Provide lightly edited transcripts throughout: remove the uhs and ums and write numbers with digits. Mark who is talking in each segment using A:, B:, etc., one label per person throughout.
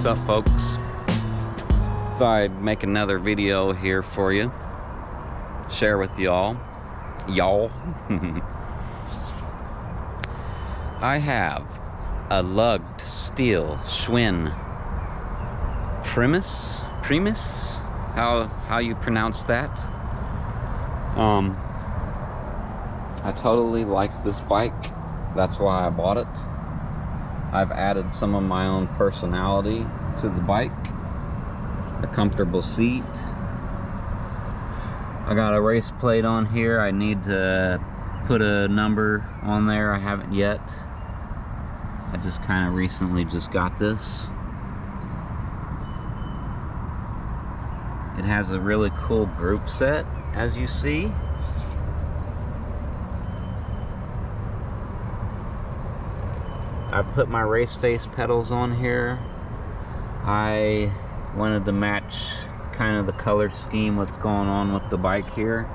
A: up, folks? Thought I'd make another video here for you, share with y'all. I have a lugged steel Schwinn Premis, how you pronounce that. I totally like this bike. That's why I bought it. I've added some of my own personality to the bike. A comfortable seat. I got a race plate on here. I need to put a number on there. I haven't yet. I just kind of recently just got this. It has a really cool group set, as you see. I've put my race face pedals on here. I wanted to match kind of the color scheme, what's going on with the bike here.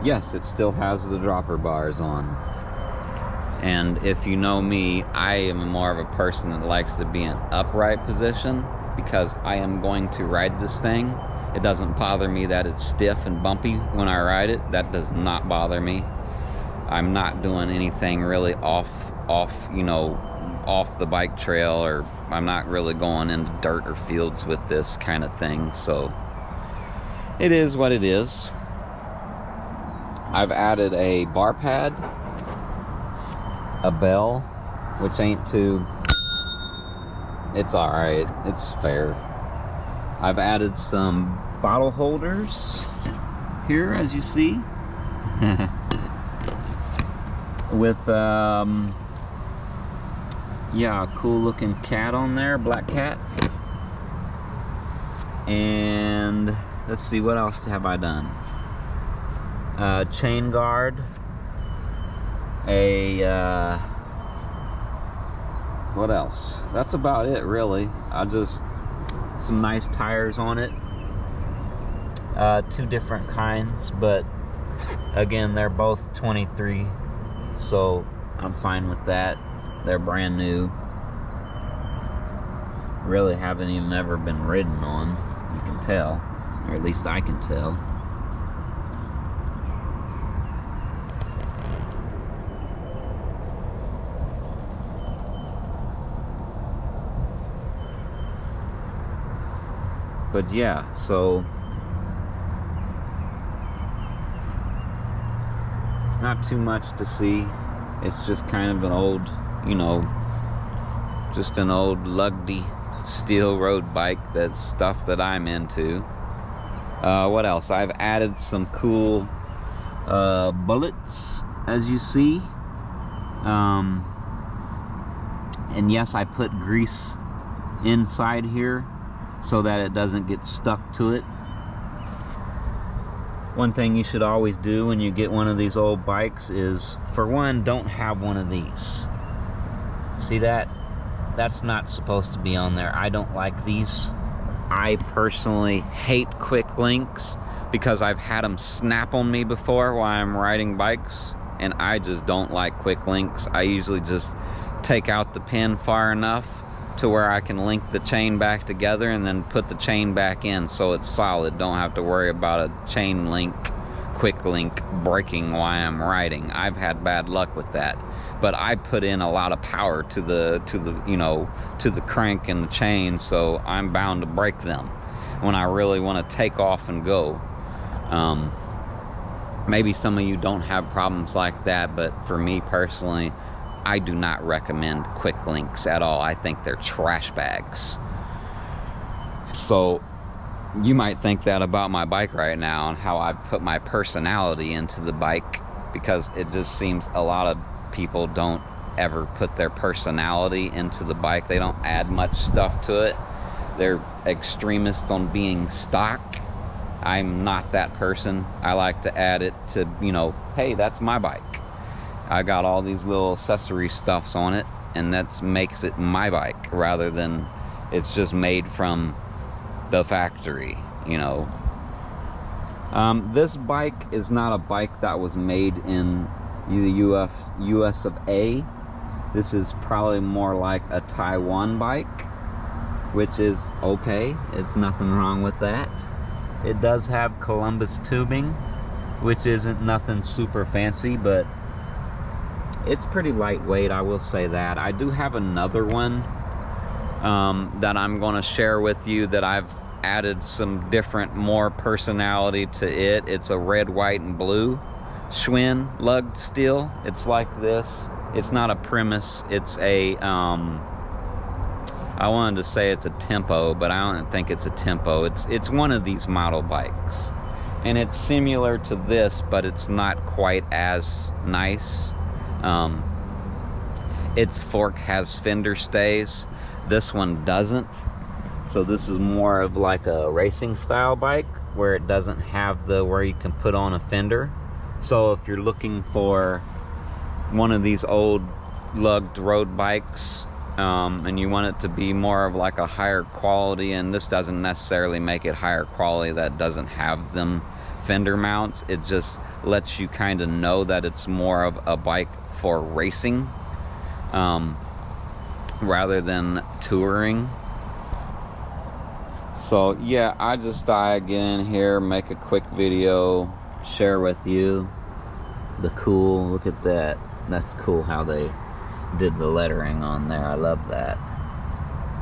A: Yes, it still has the dropper bars on. And if you know me, I am more of a person that likes to be in upright position because I am going to ride this thing. It doesn't bother me that it's stiff and bumpy when I ride it. That does not bother me. I'm not doing anything really off the bike trail, or I'm not really going into dirt or fields with this kind of thing, so it is what it is. I've added a bar pad, a bell, which ain't too, it's alright, it's fair. I've added some bottle holders here, as you see, with yeah, a cool looking cat on there, black cat. And let's see, what else have I done? Chain guard, what else? That's about it, really. Some nice tires on it. Two different kinds, but again, they're both 23, so I'm fine with that. They're brand new. Really haven't even ever been ridden on, you can tell, or at least I can tell. But yeah, so not too much to see. It's just kind of an old, just an old lugdy steel road bike. That's stuff that I'm into. What else? I've added some cool bullets, as you see. And yes, I put grease inside here so that it doesn't get stuck to it. One thing you should always do when you get one of these old bikes is, for one, don't have one of these. See that? That's not supposed to be on there. I don't like these. I personally hate quick links because I've had them snap on me before while I'm riding bikes, and I just don't like quick links. I usually just take out the pin far enough to where I can link the chain back together and then put the chain back in so it's solid. Don't have to worry about a chain link, quick link breaking while I'm riding. I've had bad luck with that. But I put in a lot of power to the crank and the chain, so I'm bound to break them when I really want to take off and go. Maybe some of you don't have problems like that, but for me personally, I do not recommend quick links at all. I think they're trash bags. So you might think that about my bike right now and how I put my personality into the bike, because it just seems a lot of people don't ever put their personality into the bike. They don't add much stuff to it. They're extremist on being stock. I'm not that person. I like to add it to, hey, that's my bike. I got all these little accessory stuffs on it, and that makes it my bike rather than it's just made from the factory, This bike is not a bike that was made in the US of A. This is probably more like a Taiwan bike. which is okay. It's nothing wrong with that. It does have Columbus tubing, which isn't nothing super fancy, but it's pretty lightweight, I will say that. I do have another one that I'm going to share with you that I've added some different, more personality to it. It's a red, white, and blue Schwinn lugged steel. It's like this. It's not a Premis. It's a, I wanted to say it's a Tempo, but I don't think it's a Tempo. It's one of these model bikes. And it's similar to this, but it's not quite as nice. Its fork has fender stays. This one doesn't. So this is more of like a racing style bike where it doesn't have the where you can put on a fender. So if you're looking for one of these old lugged road bikes, and you want it to be more of like a higher quality, and this doesn't necessarily make it higher quality, that doesn't have them fender mounts. It just lets you kind of know that it's more of a bike for racing, rather than touring. So yeah, I just thought I'd get in here, make a quick video, share with you the cool, look at that. That's cool how they did the lettering on there. I love that.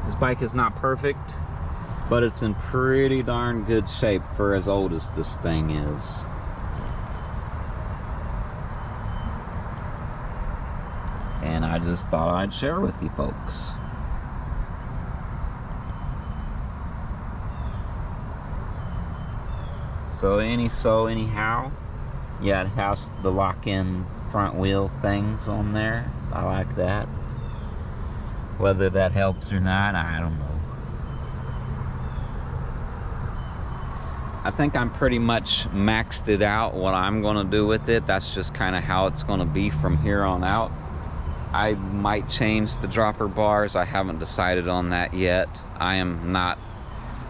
A: This bike is not perfect, but it's in pretty darn good shape for as old as this thing is. And I just thought I'd share with you folks. So anyhow, yeah, it has the lock-in front wheel things on there. I like that. Whether that helps or not, I don't know. I think I'm pretty much maxed it out what I'm gonna do with it. That's just kind of how it's gonna be from here on out. I might change the dropper bars. I haven't decided on that yet. I am not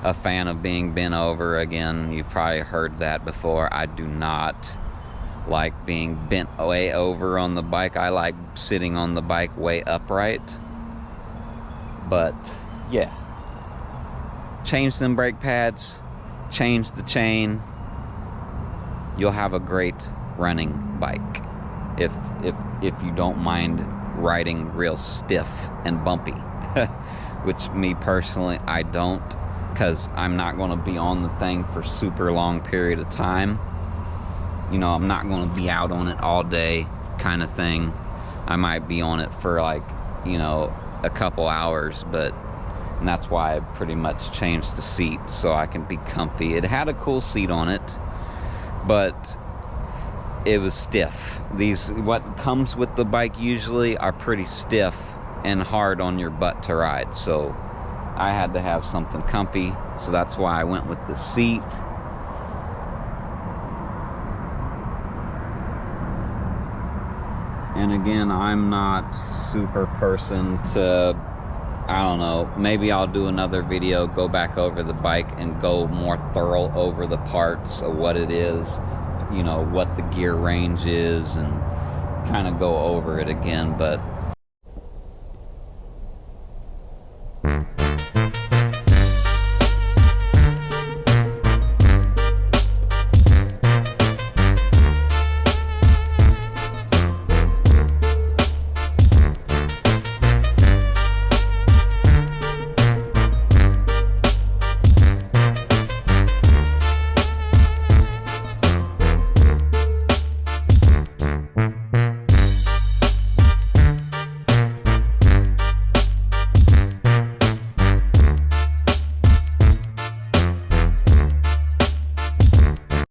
A: a fan of being bent over. Again, you've probably heard that before. I do not like being bent way over on the bike. I like sitting on the bike way upright. But yeah, change them brake pads, change the chain, you'll have a great running bike if you don't mind riding real stiff and bumpy. Which me personally, I don't, because I'm not going to be on the thing for super long period of time. You know, I'm not going to be out on it all day kind of thing. I might be on it for like, you know, a couple hours, and that's why I pretty much changed the seat so I can be comfy. It had a cool seat on it, but it was stiff. What comes with the bike usually are pretty stiff and hard on your butt to ride, so I had to have something comfy, so that's why I went with the seat. And again, I'm not super person to, I don't know, maybe I'll do another video, go back over the bike and go more thorough over the parts of what it is, you know, what the gear range is, and kind of go over it again, but